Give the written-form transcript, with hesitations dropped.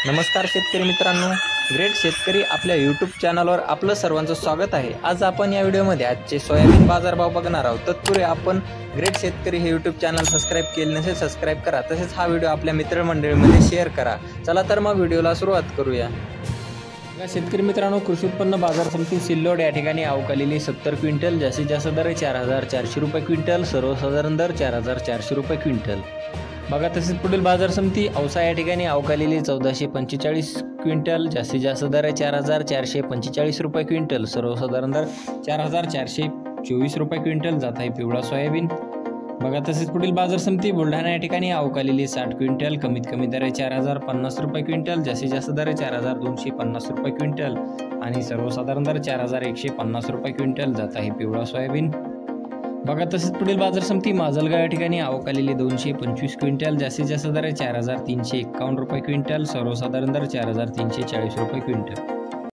नमस्कार शेतकरी मित्रांनो, ग्रेट शेतकरी आपल्या यूट्यूब चॅनलवर आपलं सर्वांचं स्वागत आहे। आज आपण या व्हिडिओमध्ये आजचे सोयाबीन बाजारभाव बघणार आहोत। तत्पूर्वी आपण ग्रेट शेतकरी हे यूट्यूब चॅनल सबस्क्राइब केले नसेल सबस्क्राइब करा, तसेच हा व्हिडिओ आपल्या मित्रमंडळीमध्ये शेअर करा। चला तर मग व्हिडिओला सुरुवात करूया। शेतकरी मित्रांनो, कृषी उत्पन्न बाजार समिती सिल्लोड या ठिकाणी अवकालेली 70 क्विंटल, जास्तीत जास्त दर 4400 रुपये क्विंटल, सर्वसाधारण दर 4400 रुपये क्विंटल। बघा तसेच पुढील बाजार समिती औसा या ठिकाणी अवकालेली 1445 क्विंटल, जास्तीत जास्त दर 4445 रुपये क्विंटल, सर्वसाधारण दर 4424 रुपये क्विंटल जात आहे पिवळा सोयाबीन। बघा तसेच पुढील बाजार समिती बुलढाणा या ठिकाणी अवकालेली 60 क्विंटल, कमीत कमी दर 4050 रुपये क्विंटल, जास्तीत जास्त दर 4250 रुपये क्विंटल आणि सर्वसाधारण दर 4150 रुपये क्विंटल जात आहे पिवळा सोयाबीन। बघा तसेच पुढील बाजार समिती माजलगाव या ठिकाणी अवकालेली 225 क्विंटल, जास्तीत जास्त दर 4351 रुपये क्विंटल, सर्वसाधारण दर 4340 रुपये क्विंटल।